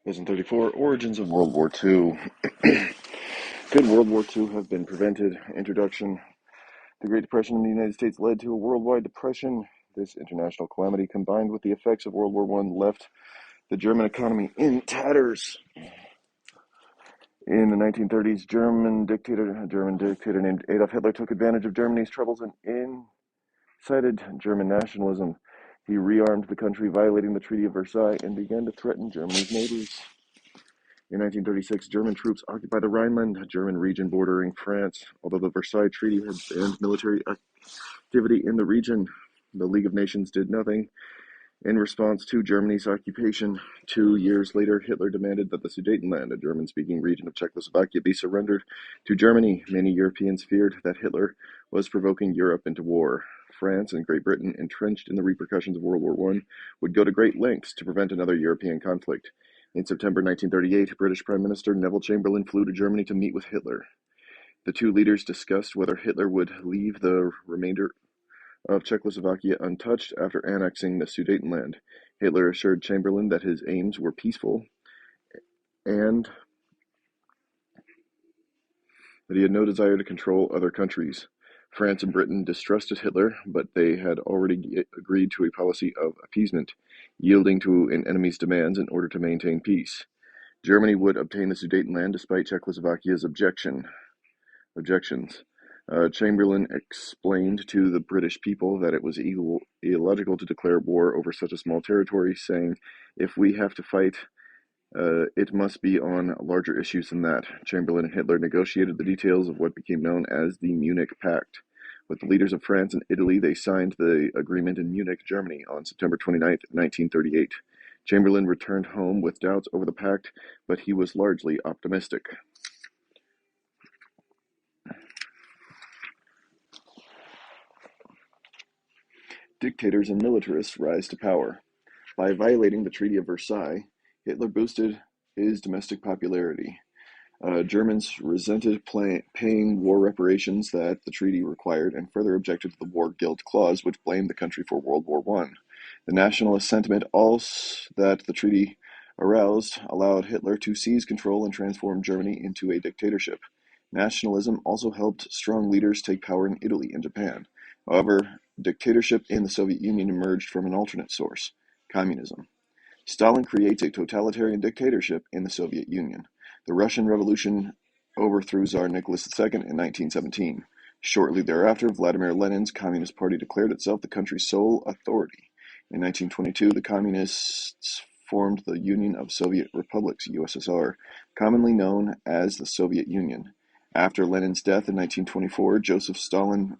Lesson 34, Origins of World War II. Could World War II have been prevented? Introduction. The Great Depression in the United States led to a worldwide depression. This international calamity, combined with the effects of World War I, left the German economy in tatters. In the 1930s, a German dictator named Adolf Hitler took advantage of Germany's troubles and incited German nationalism. He rearmed the country, violating the Treaty of Versailles, and began to threaten Germany's neighbors. In 1936, German troops occupied the Rhineland, a German region bordering France. Although the Versailles Treaty had banned military activity in the region, the League of Nations did nothing in response to Germany's occupation. 2 years later, Hitler demanded that the Sudetenland, a German-speaking region of Czechoslovakia, be surrendered to Germany. Many Europeans feared that Hitler was provoking Europe into war. France and Great Britain, entrenched in the repercussions of World War I, would go to great lengths to prevent another European conflict. In September 1938, British Prime Minister Neville Chamberlain flew to Germany to meet with Hitler. The two leaders discussed whether Hitler would leave the remainder of Czechoslovakia untouched after annexing the Sudetenland. Hitler assured Chamberlain that his aims were peaceful and that he had no desire to control other countries. France and Britain distrusted Hitler, but they had already agreed to a policy of appeasement, yielding to an enemy's demands in order to maintain peace. Germany would obtain the Sudetenland despite Czechoslovakia's objections. Chamberlain explained to the British people that it was illogical to declare war over such a small territory, saying, "If we have to fight, it must be on larger issues than that." Chamberlain and Hitler negotiated the details of what became known as the Munich Pact. With the leaders of France and Italy, they signed the agreement in Munich, Germany, on September 29, 1938. Chamberlain returned home with doubts over the pact, but he was largely optimistic. Dictators and militarists rise to power. By violating the Treaty of Versailles, Hitler boosted his domestic popularity. Germans resented paying war reparations that the treaty required and further objected to the war guilt clause, which blamed the country for World War I. The nationalist sentiment that the treaty aroused allowed Hitler to seize control and transform Germany into a dictatorship. Nationalism also helped strong leaders take power in Italy and Japan. However, dictatorship in the Soviet Union emerged from an alternate source: communism. Stalin creates a totalitarian dictatorship in the Soviet Union. The Russian Revolution overthrew Tsar Nicholas II in 1917. Shortly thereafter, Vladimir Lenin's Communist Party declared itself the country's sole authority. In 1922, the Communists formed the Union of Soviet Republics, USSR, commonly known as the Soviet Union. After Lenin's death in 1924, Joseph Stalin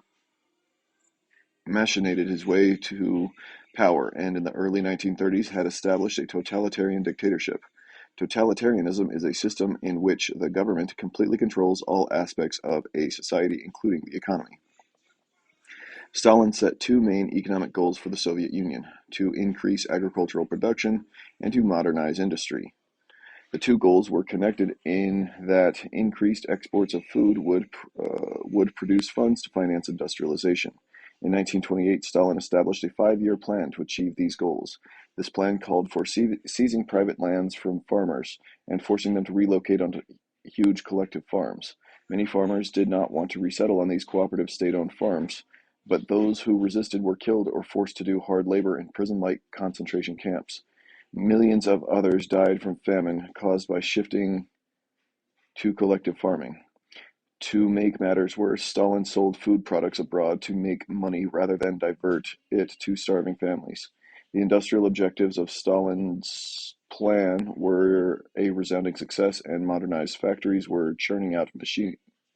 machinated his way to power, and in the early 1930s had established a totalitarian dictatorship. Totalitarianism is a system in which the government completely controls all aspects of a society, including the economy. Stalin set two main economic goals for the Soviet Union: to increase agricultural production and to modernize industry. The two goals were connected in that increased exports of food would produce funds to finance industrialization. In 1928, Stalin established a 5-year plan to achieve these goals. This plan called for seizing private lands from farmers and forcing them to relocate onto huge collective farms. Many farmers did not want to resettle on these cooperative state-owned farms, but those who resisted were killed or forced to do hard labor in prison-like concentration camps. Millions of others died from famine caused by shifting to collective farming. To make matters worse, Stalin sold food products abroad to make money rather than divert it to starving families. The industrial objectives of Stalin's plan were a resounding success, and modernized factories were churning out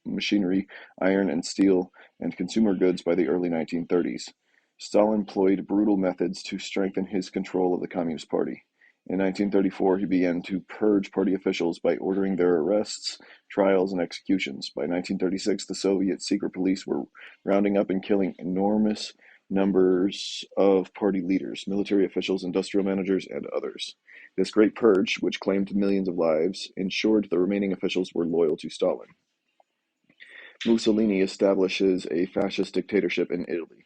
machinery, iron and steel, and consumer goods by the early 1930s. Stalin employed brutal methods to strengthen his control of the Communist Party. In 1934, he began to purge party officials by ordering their arrests, trials, and executions. By 1936, the Soviet secret police were rounding up and killing enormous numbers of party leaders, military officials, industrial managers, and others. This great purge, which claimed millions of lives, ensured the remaining officials were loyal to Stalin. Mussolini establishes a fascist dictatorship in Italy.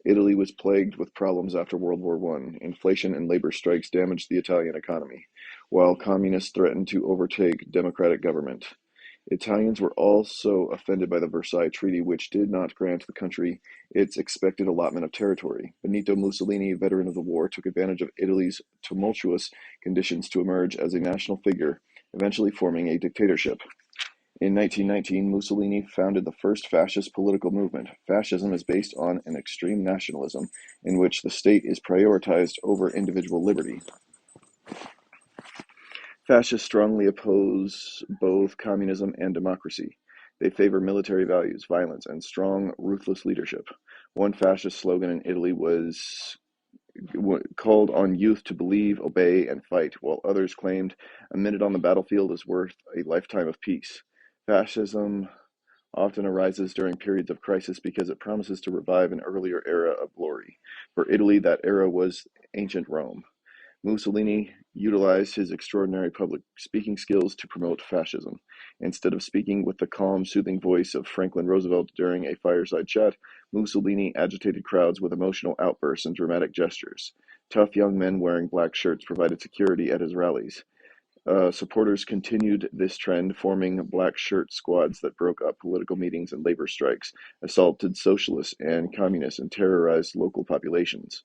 Italy was plagued with problems after World War I. Inflation and labor strikes damaged the Italian economy, while communists threatened to overtake democratic government. Italians were also offended by the Versailles Treaty, which did not grant the country its expected allotment of territory. Benito Mussolini, a veteran of the war, took advantage of Italy's tumultuous conditions to emerge as a national figure, eventually forming a dictatorship. In 1919, Mussolini founded the first fascist political movement. Fascism is based on an extreme nationalism in which the state is prioritized over individual liberty. Fascists strongly oppose both communism and democracy. They favor military values, violence, and strong, ruthless leadership. One fascist slogan in Italy was called on youth to believe, obey, and fight, while others claimed a minute on the battlefield is worth a lifetime of peace. Fascism often arises during periods of crisis because it promises to revive an earlier era of glory. For Italy, that era was ancient Rome. Mussolini utilized his extraordinary public speaking skills to promote fascism. Instead of speaking with the calm, soothing voice of Franklin Roosevelt during a fireside chat, Mussolini agitated crowds with emotional outbursts and dramatic gestures. Tough young men wearing black shirts provided security at his rallies. Supporters continued this trend, forming black shirt squads that broke up political meetings and labor strikes, assaulted socialists and communists, and terrorized local populations.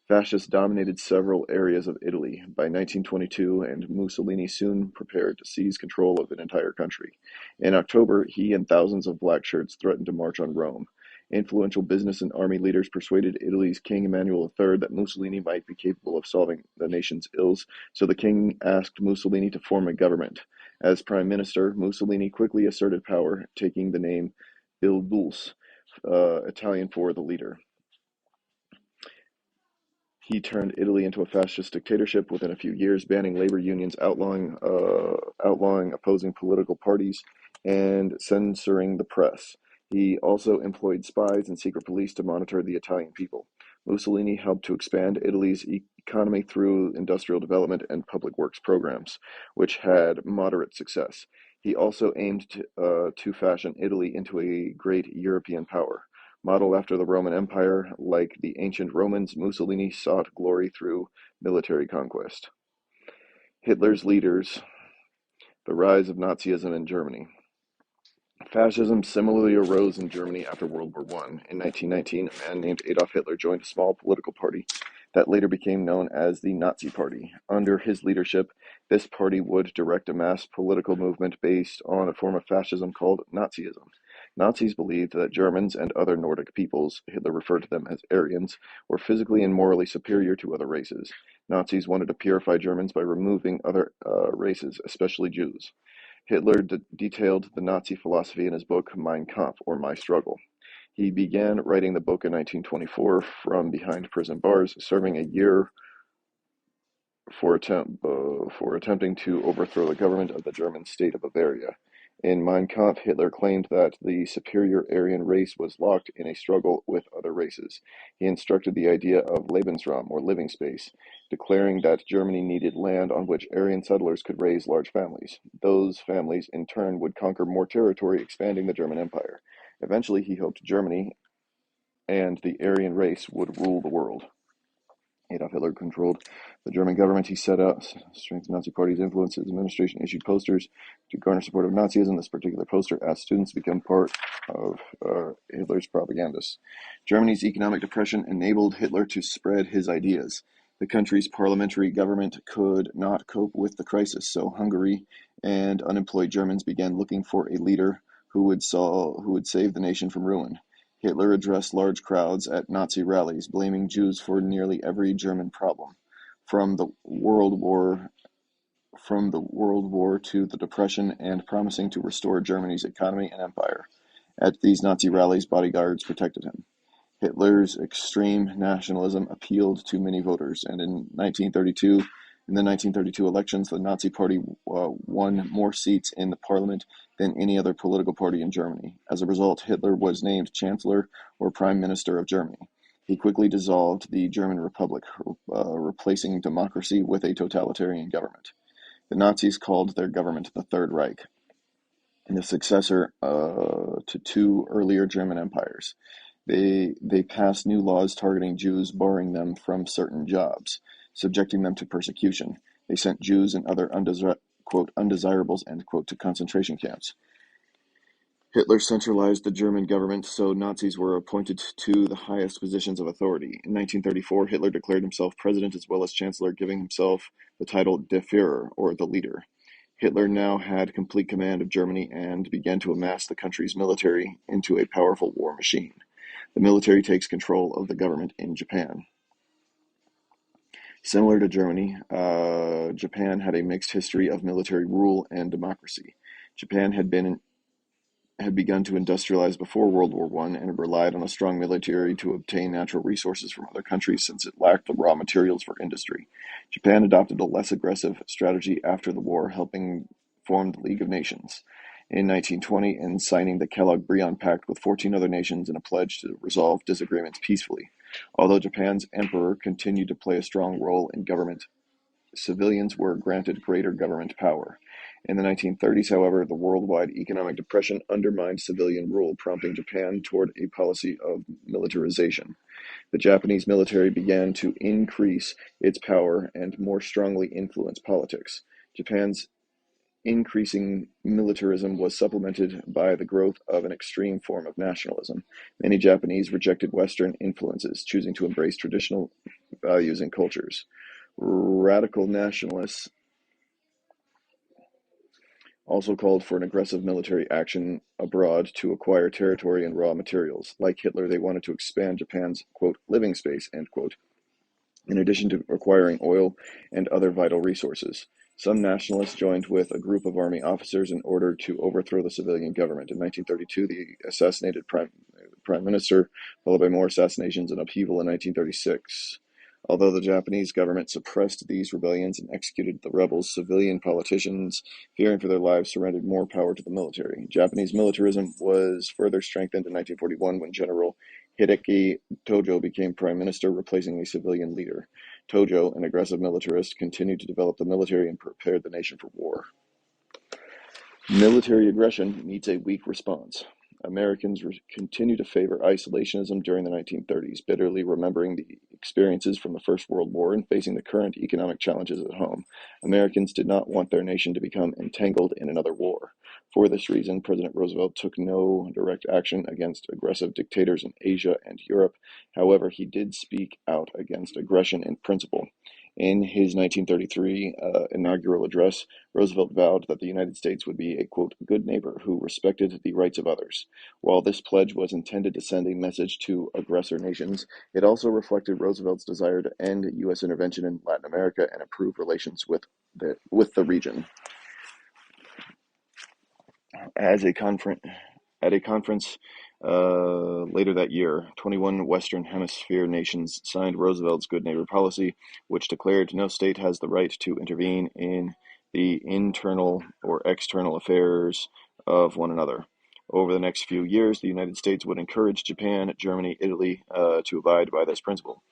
Fascists dominated several areas of Italy by 1922, and Mussolini soon prepared to seize control of an entire country. In October, he and thousands of black shirts threatened to march on Rome. Influential business and army leaders persuaded Italy's King Emmanuel III that Mussolini might be capable of solving the nation's ills, so the king asked Mussolini to form a government. As prime minister, Mussolini quickly asserted power, taking the name Il Dulce, Italian for the leader. He turned Italy into a fascist dictatorship within a few years, banning labor unions, outlawing opposing political parties, and censoring the press. He also employed spies and secret police to monitor the Italian people. Mussolini helped to expand Italy's economy through industrial development and public works programs, which had moderate success. He also aimed to fashion Italy into a great European power. Modeled after the Roman Empire, like the ancient Romans, Mussolini sought glory through military conquest. Hitler's leaders, the rise of Nazism in Germany. Fascism similarly arose in Germany after World War I. In 1919, a man named Adolf Hitler joined a small political party that later became known as the Nazi Party. Under his leadership, this party would direct a mass political movement based on a form of fascism called Nazism. Nazis believed that Germans and other Nordic peoples, Hitler referred to them as Aryans, were physically and morally superior to other races. Nazis wanted to purify Germans by removing other races, especially Jews. Hitler detailed the Nazi philosophy in his book Mein Kampf, or My Struggle. He began writing the book in 1924 from behind prison bars, serving a year for attempting to overthrow the government of the German state of Bavaria. In Mein Kampf, Hitler claimed that the superior Aryan race was locked in a struggle with other races. He instructed the idea of Lebensraum, or living space, declaring that Germany needed land on which Aryan settlers could raise large families. Those families, in turn, would conquer more territory, expanding the German Empire. Eventually, he hoped Germany and the Aryan race would rule the world. Adolf Hitler controlled the German government. He set out to strengthen the Nazi Party's influence. His administration issued posters to garner support of Nazism. This particular poster asked students to become part of Hitler's propagandists. Germany's economic depression enabled Hitler to spread his ideas. The country's parliamentary government could not cope with the crisis, so Hungary and unemployed Germans began looking for a leader who would save the nation from ruin. Hitler addressed large crowds at Nazi rallies, blaming Jews for nearly every German problem, from the World War to the Depression, and promising to restore Germany's economy and empire. At these Nazi rallies, bodyguards protected him. Hitler's extreme nationalism appealed to many voters, and in the 1932 elections, the Nazi Party won more seats in the parliament than any other political party in Germany. As a result, Hitler was named Chancellor or Prime Minister of Germany. He quickly dissolved the German Republic, replacing democracy with a totalitarian government. The Nazis called their government the Third Reich, the successor to two earlier German empires. They passed new laws targeting Jews, barring them from certain jobs, subjecting them to persecution. They sent Jews and other undesirables, end quote, to concentration camps. Hitler centralized the German government, so Nazis were appointed to the highest positions of authority. In 1934, Hitler declared himself president as well as chancellor, giving himself the title Der Führer, or the leader. Hitler now had complete command of Germany and began to amass the country's military into a powerful war machine. The military takes control of the government in Japan. Similar to Germany, Japan had a mixed history of military rule and democracy. Japan had begun to industrialize before World War I and relied on a strong military to obtain natural resources from other countries since it lacked the raw materials for industry. Japan adopted a less aggressive strategy after the war, helping form the League of Nations in 1920 and signing the Kellogg-Briand Pact with 14 other nations in a pledge to resolve disagreements peacefully. Although Japan's emperor continued to play a strong role in government, civilians were granted greater government power. In the 1930s, however, the worldwide economic depression undermined civilian rule, prompting Japan toward a policy of militarization. The Japanese military began to increase its power and more strongly influence politics. Japan's increasing militarism was supplemented by the growth of an extreme form of nationalism. Many Japanese rejected Western influences, choosing to embrace traditional values and cultures. Radical nationalists also called for an aggressive military action abroad to acquire territory and raw materials. Like Hitler, they wanted to expand Japan's, quote, living space, end quote, in addition to acquiring oil and other vital resources. Some nationalists joined with a group of army officers in order to overthrow the civilian government. In 1932, the assassinated prime minister, followed by more assassinations and upheaval in 1936. Although the Japanese government suppressed these rebellions and executed the rebels, civilian politicians, fearing for their lives, surrendered more power to the military. Japanese militarism was further strengthened in 1941 when General Hideki Tojo became prime minister, replacing a civilian leader. Tojo, an aggressive militarist, continued to develop the military and prepared the nation for war. Military aggression meets a weak response. Americans continued to favor isolationism during the 1930s, bitterly remembering the experiences from the First World War and facing the current economic challenges at home. Americans did not want their nation to become entangled in another war. For this reason, President Roosevelt took no direct action against aggressive dictators in Asia and Europe. However, he did speak out against aggression in principle. In his 1933 inaugural address, Roosevelt vowed that the United States would be a, quote, good neighbor who respected the rights of others. While this pledge was intended to send a message to aggressor nations, it also reflected Roosevelt's desire to end U.S. intervention in Latin America and improve relations with the region. At a conference later that year, 21 Western Hemisphere nations signed Roosevelt's Good Neighbor policy, which declared no state has the right to intervene in the internal or external affairs of one another. Over the next few years, the United States would encourage Japan, Germany, Italy to abide by this principle.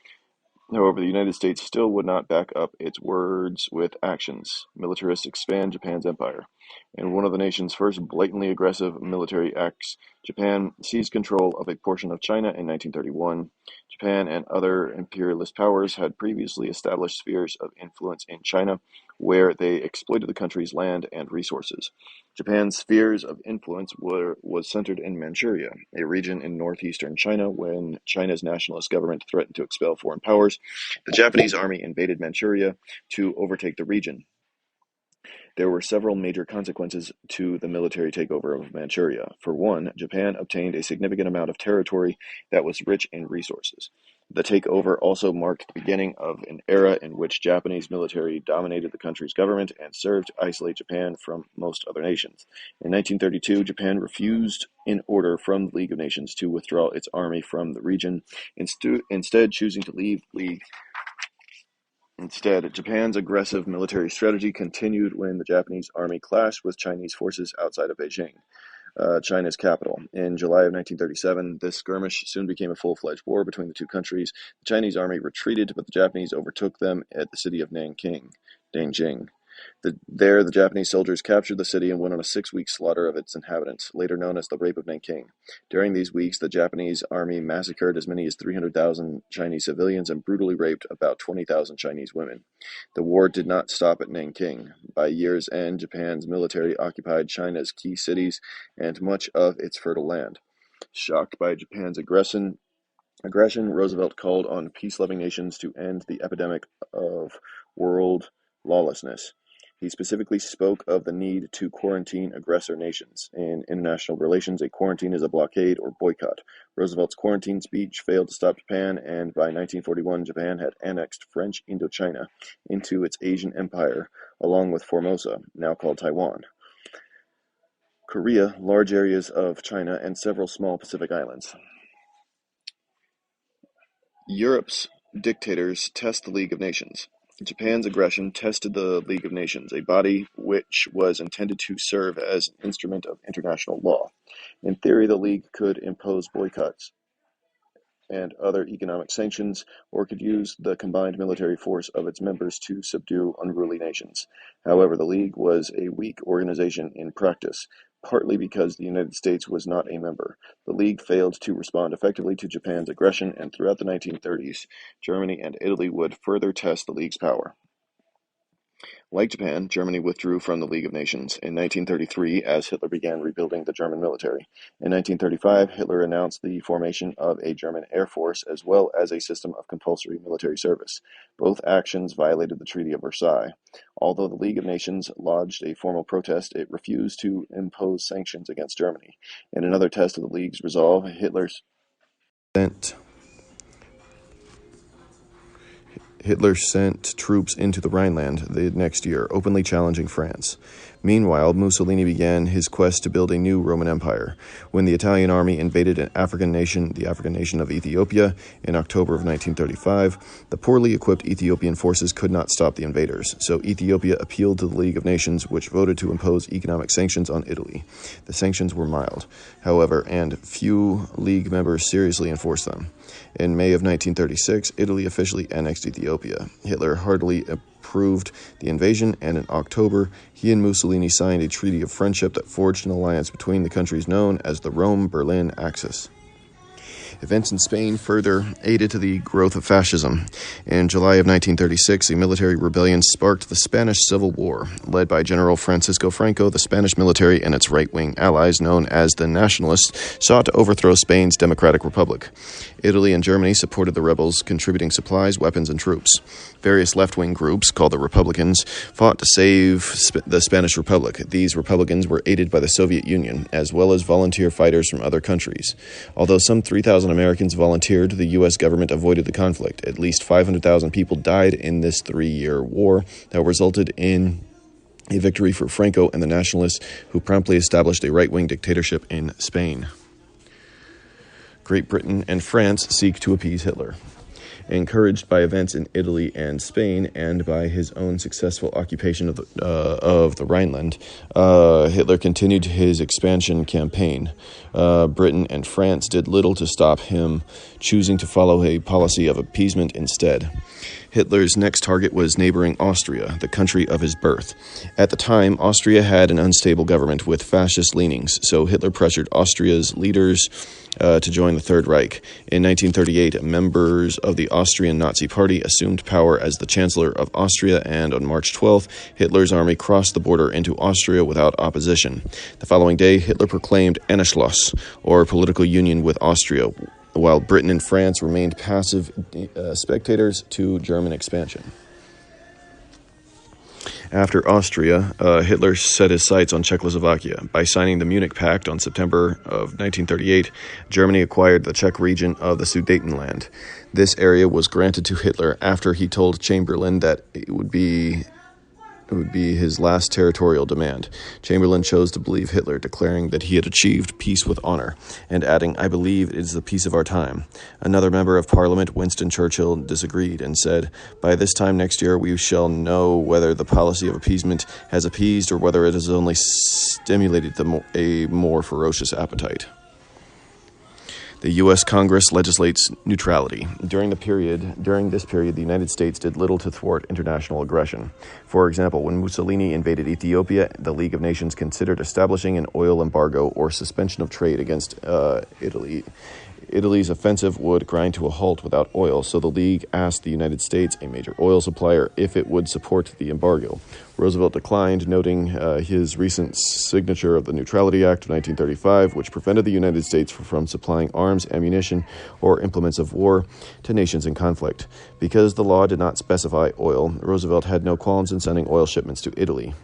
However, the United States still would not back up its words with actions. Militarists expand Japan's empire. In one of the nation's first blatantly aggressive military acts, Japan seized control of a portion of China in 1931. Japan and other imperialist powers had previously established spheres of influence in China, where they exploited the country's land and resources. Japan's spheres of influence was centered in Manchuria, a region in northeastern China. When China's nationalist government threatened to expel foreign powers, the Japanese army invaded Manchuria to overtake the region. There were several major consequences to the military takeover of Manchuria. For one, Japan obtained a significant amount of territory that was rich in resources. The takeover also marked the beginning of an era in which Japanese military dominated the country's government and served to isolate Japan from most other nations. In 1932, Japan refused an order from the League of Nations to withdraw its army from the region, instead choosing to leave the League. Instead, Japan's aggressive military strategy continued when the Japanese army clashed with Chinese forces outside of Beijing, China's capital. In July of 1937, this skirmish soon became a full-fledged war between the two countries. The Chinese army retreated, but the Japanese overtook them at the city of Nanjing. There, the Japanese soldiers captured the city and went on a 6-week slaughter of its inhabitants, later known as the Rape of Nanking. During these weeks, the Japanese army massacred as many as 300,000 Chinese civilians and brutally raped about 20,000 Chinese women. The war did not stop at Nanking. By year's end, Japan's military occupied China's key cities and much of its fertile land. Shocked by Japan's aggression, Roosevelt called on peace-loving nations to end the epidemic of world lawlessness. He specifically spoke of the need to quarantine aggressor nations. In international relations, a quarantine is a blockade or boycott. Roosevelt's quarantine speech failed to stop Japan, and by 1941, Japan had annexed French Indochina into its Asian empire, along with Formosa, now called Taiwan, Korea, large areas of China, and several small Pacific islands. Europe's dictators test the League of Nations. Japan's aggression tested the League of Nations, a body which was intended to serve as an instrument of international law. In theory, the League could impose boycotts and other economic sanctions, or could use the combined military force of its members to subdue unruly nations. However, the League was a weak organization in practice, partly because the United States was not a member. The League failed to respond effectively to Japan's aggression, and throughout the 1930s, Germany and Italy would further test the League's power. Like Japan, Germany withdrew from the League of Nations in 1933 as Hitler began rebuilding the German military. In 1935, Hitler announced the formation of a German Air Force as well as a system of compulsory military service. Both actions violated the Treaty of Versailles. Although the League of Nations lodged a formal protest, it refused to impose sanctions against Germany. In another test of the League's resolve, Hitler sent troops into the Rhineland the next year, openly challenging France. Meanwhile, Mussolini began his quest to build a new Roman Empire. When the Italian army invaded the African nation of Ethiopia, in October of 1935, the poorly equipped Ethiopian forces could not stop the invaders, so Ethiopia appealed to the League of Nations, which voted to impose economic sanctions on Italy. The sanctions were mild, however, and few League members seriously enforced them. In May of 1936, Italy officially annexed Ethiopia. Hitler heartily approved the invasion, and in October, he and Mussolini signed a treaty of friendship that forged an alliance between the countries known as the Rome-Berlin Axis. Events in Spain further aided to the growth of fascism. In July of 1936, a military rebellion sparked the Spanish Civil War. Led by General Francisco Franco, the Spanish military and its right-wing allies, known as the Nationalists, sought to overthrow Spain's democratic republic. Italy and Germany supported the rebels, contributing supplies, weapons, and troops. Various left-wing groups, called the Republicans, fought to save the Spanish Republic. These Republicans were aided by the Soviet Union, as well as volunteer fighters from other countries. Although some 3,000 Americans volunteered, the U.S. government avoided the conflict. At least 500,000 people died in this 3-year war that resulted in a victory for Franco and the Nationalists, who promptly established a right-wing dictatorship in Spain. Great Britain and France seek to appease Hitler. Encouraged by events in Italy and Spain and by his own successful occupation of the Rhineland, Hitler continued his expansion campaign. Britain and France did little to stop him, choosing to follow a policy of appeasement instead. Hitler's next target was neighboring Austria, the country of his birth. At the time, Austria had an unstable government with fascist leanings, so Hitler pressured Austria's leaders to join the Third Reich. In 1938, members of the Austrian Nazi Party assumed power as the Chancellor of Austria, and on March 12th, Hitler's army crossed the border into Austria without opposition. The following day, Hitler proclaimed Anschluss, or political union with Austria, while Britain and France remained passive spectators to German expansion. After Austria, Hitler set his sights on Czechoslovakia. By signing the Munich Pact on September of 1938, Germany acquired the Czech region of the Sudetenland. This area was granted to Hitler after he told Chamberlain that it would be his last territorial demand. Chamberlain chose to believe Hitler, declaring that he had achieved peace with honor, and adding, "I believe it is the peace of our time." Another member of Parliament, Winston Churchill, disagreed and said, "By this time next year we shall know whether the policy of appeasement has appeased or whether it has only stimulated a more ferocious appetite." The U.S. Congress legislates neutrality. During this period, the United States did little to thwart international aggression. For example, when Mussolini invaded Ethiopia, the League of Nations considered establishing an oil embargo or suspension of trade against Italy. Italy's offensive would grind to a halt without oil, so the League asked the United States, a major oil supplier, if it would support the embargo. Roosevelt declined, noting his recent signature of the Neutrality Act of 1935, which prevented the United States from supplying arms, ammunition, or implements of war to nations in conflict. Because the law did not specify oil, Roosevelt had no qualms in sending oil shipments to Italy.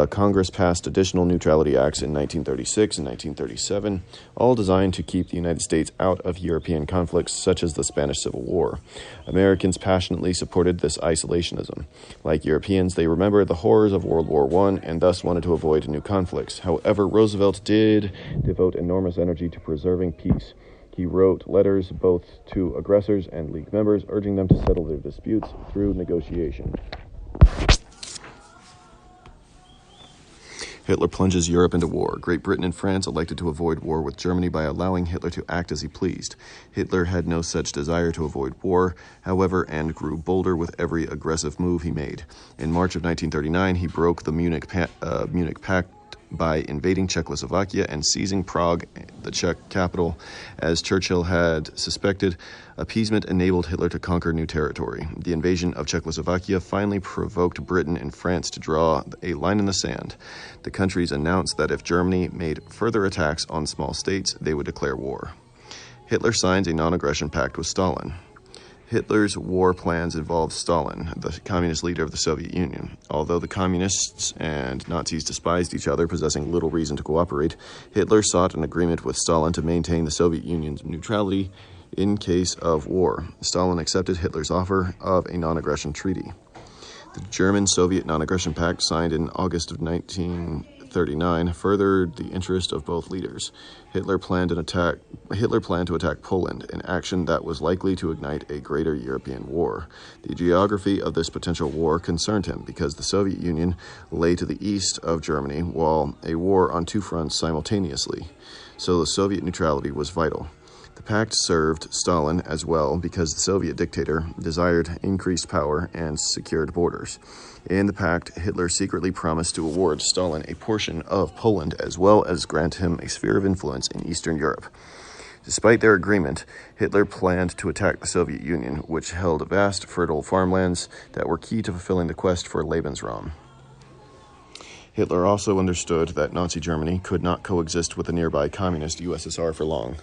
Congress passed additional neutrality acts in 1936 and 1937, all designed to keep the United States out of European conflicts such as the Spanish Civil War. Americans passionately supported this isolationism. Like Europeans, they remembered the horrors of World War I and thus wanted to avoid new conflicts. However, Roosevelt did devote enormous energy to preserving peace. He wrote letters both to aggressors and League members, urging them to settle their disputes through negotiation. Hitler plunges Europe into war. Great Britain and France elected to avoid war with Germany by allowing Hitler to act as he pleased. Hitler had no such desire to avoid war, however, and grew bolder with every aggressive move he made. In March of 1939, he broke the Munich Pact by invading Czechoslovakia and seizing Prague, the Czech capital. As Churchill had suspected, appeasement enabled Hitler to conquer new territory. The invasion of Czechoslovakia finally provoked Britain and France to draw a line in the sand. The countries announced that if Germany made further attacks on small states, they would declare war. Hitler signs a non-aggression pact with Stalin. Hitler's war plans involved Stalin, the communist leader of the Soviet Union. Although the communists and Nazis despised each other, possessing little reason to cooperate, Hitler sought an agreement with Stalin to maintain the Soviet Union's neutrality in case of war. Stalin accepted Hitler's offer of a non-aggression treaty. The German-Soviet non-aggression pact, signed in August of 1939, furthered the interest of both leaders. Hitler planned to attack Poland, an action that was likely to ignite a greater European war. The geography of this potential war concerned him because the Soviet Union lay to the east of Germany, while a war on two fronts simultaneously. So the Soviet neutrality was vital. The pact served Stalin as well because the Soviet dictator desired increased power and secured borders. In the pact, Hitler secretly promised to award Stalin a portion of Poland as well as grant him a sphere of influence in Eastern Europe. Despite their agreement, Hitler planned to attack the Soviet Union, which held vast, fertile farmlands that were key to fulfilling the quest for Lebensraum. Hitler also understood that Nazi Germany could not coexist with the nearby communist USSR for long.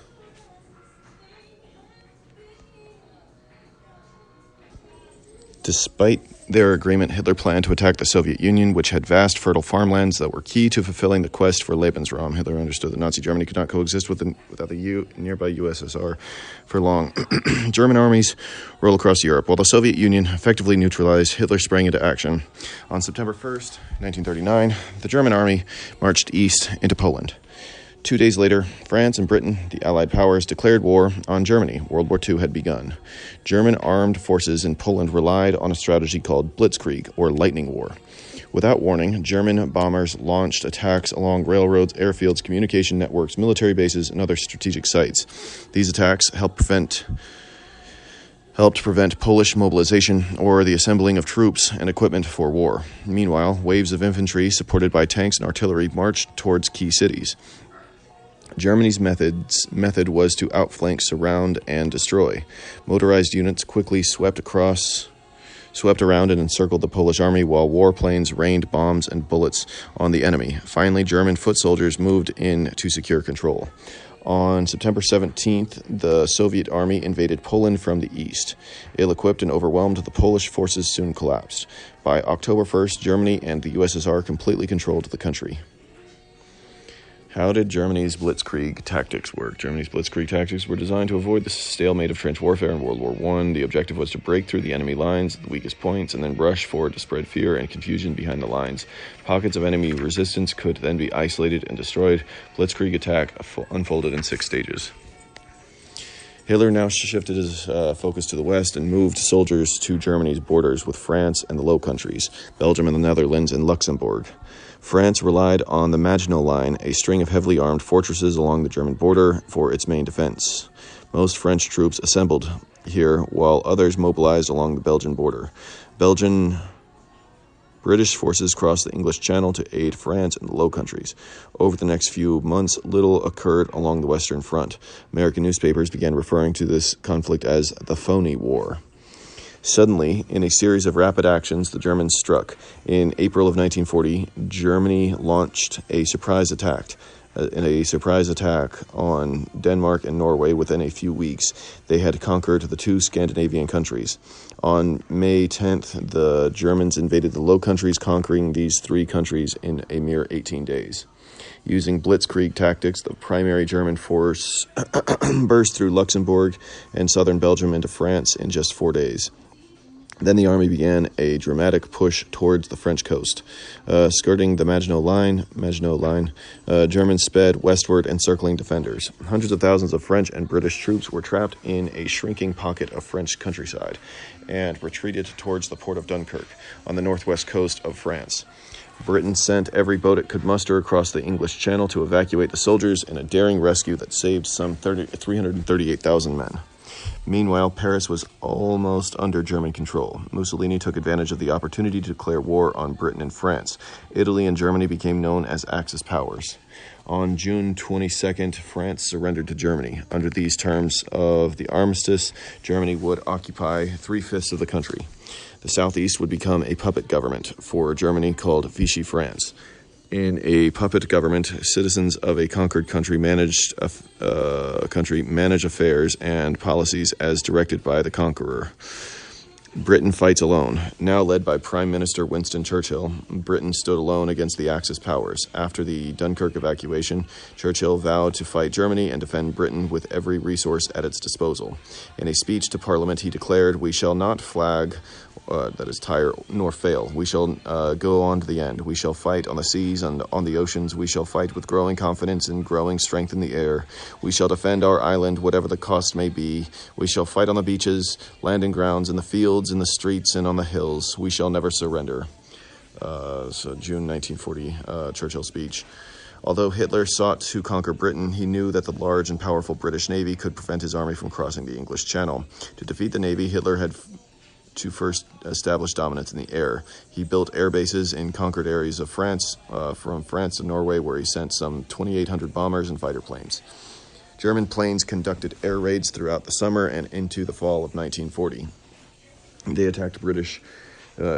Despite their agreement, Hitler planned to attack the Soviet Union, which had vast, fertile farmlands that were key to fulfilling the quest for Lebensraum. Hitler understood that Nazi Germany could not coexist without the nearby USSR for long. German armies roll across Europe. While the Soviet Union effectively neutralized, Hitler sprang into action. On September 1st, 1939, the German army marched east into Poland. 2 days later, France and Britain, the Allied powers, declared war on Germany. World War II had begun. German armed forces in Poland relied on a strategy called blitzkrieg, or lightning war. Without warning, German bombers launched attacks along railroads, airfields, communication networks, military bases, and other strategic sites. These attacks helped prevent Polish mobilization or the assembling of troops and equipment for war. Meanwhile, waves of infantry, supported by tanks and artillery, marched towards key cities. Germany's method was to outflank, surround, and destroy. Motorized units quickly swept around and encircled the Polish army, while warplanes rained bombs and bullets on the enemy. Finally, German foot soldiers moved in to secure control. On September 17th, the Soviet army invaded Poland from the east. Ill-equipped and overwhelmed, the Polish forces soon collapsed. By October 1st, Germany and the USSR completely controlled the country. How did Germany's blitzkrieg tactics work? Germany's blitzkrieg tactics were designed to avoid the stalemate of trench warfare in World War I. The objective was to break through the enemy lines at the weakest points and then rush forward to spread fear and confusion behind the lines. Pockets of enemy resistance could then be isolated and destroyed. Blitzkrieg attack unfolded in 6 stages. Hitler now shifted his focus to the west and moved soldiers to Germany's borders with France and the Low Countries, Belgium and the Netherlands, and Luxembourg. France relied on the Maginot Line, a string of heavily armed fortresses along the German border, for its main defense. Most French troops assembled here, while others mobilized along the Belgian border. British forces crossed the English Channel to aid France and the Low Countries. Over the next few months, little occurred along the Western Front. American newspapers began referring to this conflict as the Phony War. Suddenly, in a series of rapid actions, the Germans struck. In April of 1940, Germany launched a surprise attack. On Denmark and Norway within a few weeks. They had conquered the two Scandinavian countries. On May 10th, the Germans invaded the Low Countries, conquering these three countries in a mere 18 days. Using blitzkrieg tactics, the primary German force burst through Luxembourg and southern Belgium into France in just 4 days. Then the army began a dramatic push towards the French coast. Skirting the Maginot Line, Germans sped westward, encircling defenders. Hundreds of thousands of French and British troops were trapped in a shrinking pocket of French countryside and retreated towards the port of Dunkirk on the northwest coast of France. Britain sent every boat it could muster across the English Channel to evacuate the soldiers in a daring rescue that saved some 338,000 men. Meanwhile, Paris was almost under German control. Mussolini took advantage of the opportunity to declare war on Britain and France. Italy and Germany became known as Axis powers. On June 22nd, France surrendered to Germany. Under these terms of the armistice, Germany would occupy 3/5 of the country. The southeast would become a puppet government for Germany called Vichy France. In a puppet government, citizens of a conquered country manage affairs and policies as directed by the conqueror. Britain fights alone. Now led by Prime Minister Winston Churchill, Britain stood alone against the Axis powers. After the Dunkirk evacuation, Churchill vowed to fight Germany and defend Britain with every resource at its disposal. In a speech to Parliament, he declared, "We shall not flag, that is, tire nor fail. We shall go on to the end. We shall fight on the seas and on the oceans. We shall fight with growing confidence and growing strength in the air. We shall defend our island, whatever the cost may be. We shall fight on the beaches, landing grounds, in the fields, in the streets, and on the hills. We shall never surrender." So June 1940, Churchill speech. Although Hitler sought to conquer Britain, he knew that the large and powerful British Navy could prevent his army from crossing the English Channel. To defeat the Navy, Hitler had to first establish dominance in the air. He built air bases in conquered areas of France, from France to Norway, where he sent some 2,800 bombers and fighter planes. German planes conducted air raids throughout the summer and into the fall of 1940. They attacked British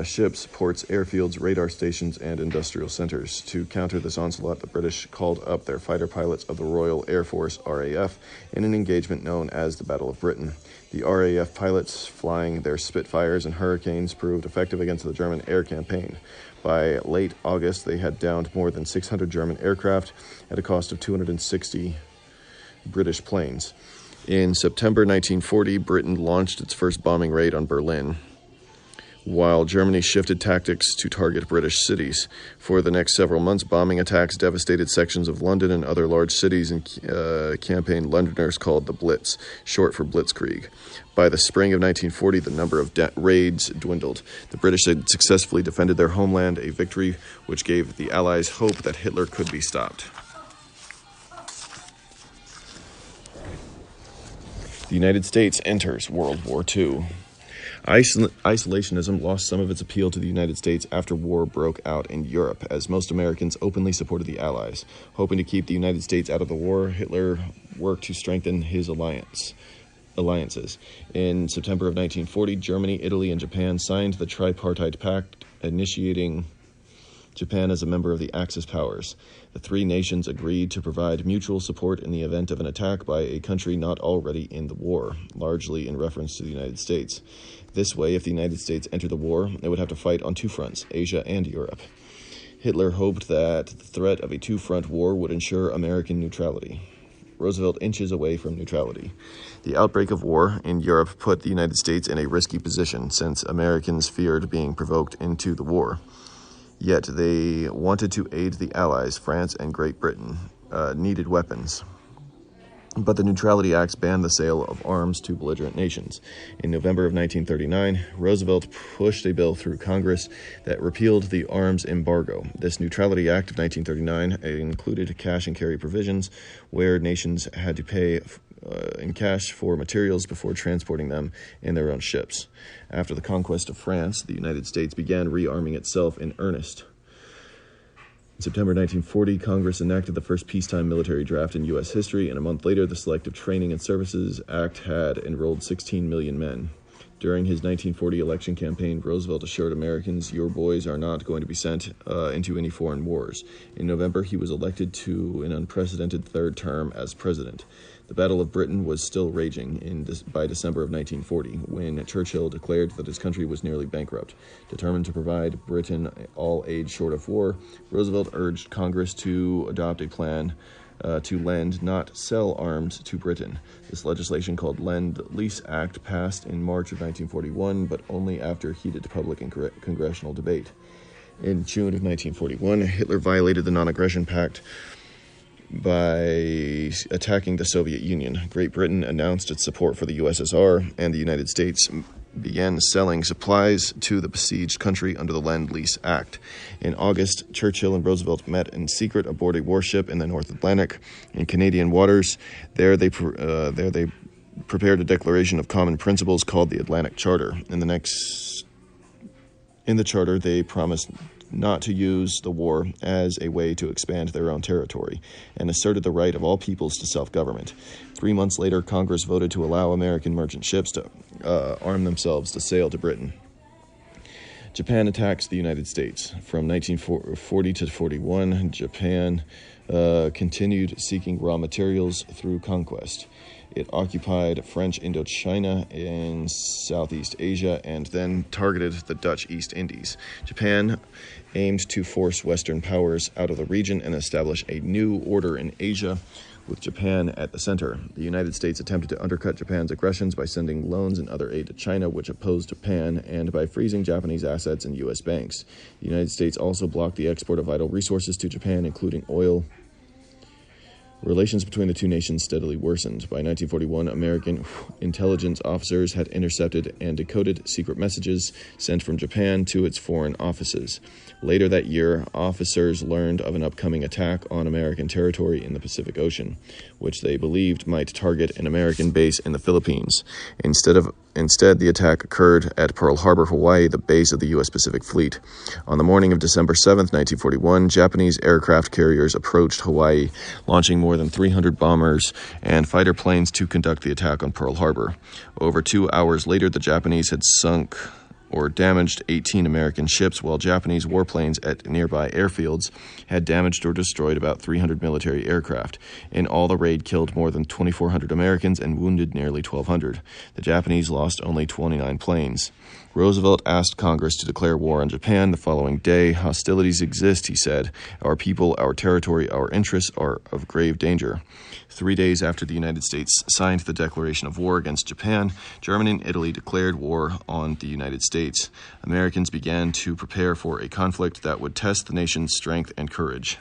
ships, ports, airfields, radar stations, and industrial centers. To counter this onslaught, the British called up their fighter pilots of the Royal Air Force, RAF, in an engagement known as the Battle of Britain. The RAF pilots, flying their Spitfires and Hurricanes, proved effective against the German air campaign. By late August, they had downed more than 600 German aircraft at a cost of 260 British planes. In September 1940, Britain launched its first bombing raid on Berlin, while Germany shifted tactics to target British cities. For the next several months, bombing attacks devastated sections of London and other large cities in campaign Londoners called the Blitz, short for Blitzkrieg. By the spring of 1940, the number of raids dwindled. The British had successfully defended their homeland, a victory which gave the Allies hope that Hitler could be stopped. The United States enters World War II. Isolationism lost some of its appeal to the United States after war broke out in Europe, as most Americans openly supported the Allies. Hoping to keep the United States out of the war, Hitler worked to strengthen his alliances. In September of 1940, Germany, Italy, and Japan signed the Tripartite Pact, initiating Japan as a member of the Axis powers. The three nations agreed to provide mutual support in the event of an attack by a country not already in the war, largely in reference to the United States. This way, if the United States entered the war, it would have to fight on two fronts, Asia and Europe. Hitler hoped that the threat of a two-front war would ensure American neutrality. Roosevelt inches away from neutrality. The outbreak of war in Europe put the United States in a risky position, since Americans feared being provoked into the war. Yet they wanted to aid the Allies. France and Great Britain needed weapons. but the Neutrality Acts banned the sale of arms to belligerent nations. In November of 1939, Roosevelt pushed a bill through Congress that repealed the arms embargo. This Neutrality Act of 1939 included cash and carry provisions where nations had to pay in cash for materials before transporting them in their own ships. After the conquest of France, the United States began rearming itself in earnest. In September 1940, Congress enacted the first peacetime military draft in U.S. history, and a month later, the Selective Training and Services Act had enrolled 16 million men. During his 1940 election campaign, Roosevelt assured Americans, "Your boys are not going to be sent into any foreign wars." In November, he was elected to an unprecedented third term as president. The Battle of Britain was still raging by December of 1940, when Churchill declared that his country was nearly bankrupt. Determined to provide Britain all aid short of war, Roosevelt urged Congress to adopt a plan to lend, not sell arms to Britain. This legislation, called Lend-Lease Act, passed in March of 1941, but only after heated public and congressional debate. In June of 1941, Hitler violated the Non-Aggression Pact by attacking the Soviet Union. Great Britain announced its support for the USSR, and the United States began selling supplies to the besieged country under the Lend-Lease Act. In August, Churchill and Roosevelt met in secret aboard a warship in the North Atlantic in Canadian waters. There they prepared a declaration of common principles called the Atlantic Charter. In the charter, they promised not to use the war as a way to expand their own territory, and asserted the right of all peoples to self-government. 3 months later, Congress voted to allow American merchant ships to arm themselves to sail to Britain. Japan attacks the United States. From 1940 to 41, Japan continued seeking raw materials through conquest. It occupied French Indochina in Southeast Asia and then targeted the Dutch East Indies. Japan aimed to force Western powers out of the region and establish a new order in Asia, with Japan at the center. The United States attempted to undercut Japan's aggressions by sending loans and other aid to China, which opposed Japan, and by freezing Japanese assets in U.S. banks. The United States also blocked the export of vital resources to Japan, including oil. Relations between the two nations steadily worsened. By 1941, American intelligence officers had intercepted and decoded secret messages sent from Japan to its foreign offices. Later that year, officers learned of an upcoming attack on American territory in the Pacific Ocean, which they believed might target an American base in the Philippines. Instead, the attack occurred at Pearl Harbor, Hawaii, the base of the U.S. Pacific Fleet. On the morning of December 7, 1941, Japanese aircraft carriers approached Hawaii, launching more than 300 bombers and fighter planes to conduct the attack on Pearl Harbor. Over 2 hours later, the Japanese had sunk or damaged 18 American ships, while Japanese warplanes at nearby airfields had damaged or destroyed about 300 military aircraft. In all, the raid killed more than 2,400 Americans and wounded nearly 1,200. The Japanese lost only 29 planes. Roosevelt asked Congress to declare war on Japan the following day. "Hostilities exist," he said. "Our people, our territory, our interests are of grave danger." 3 days after the United States signed the declaration of war against Japan, Germany and Italy declared war on the United States. Americans began to prepare for a conflict that would test the nation's strength and courage.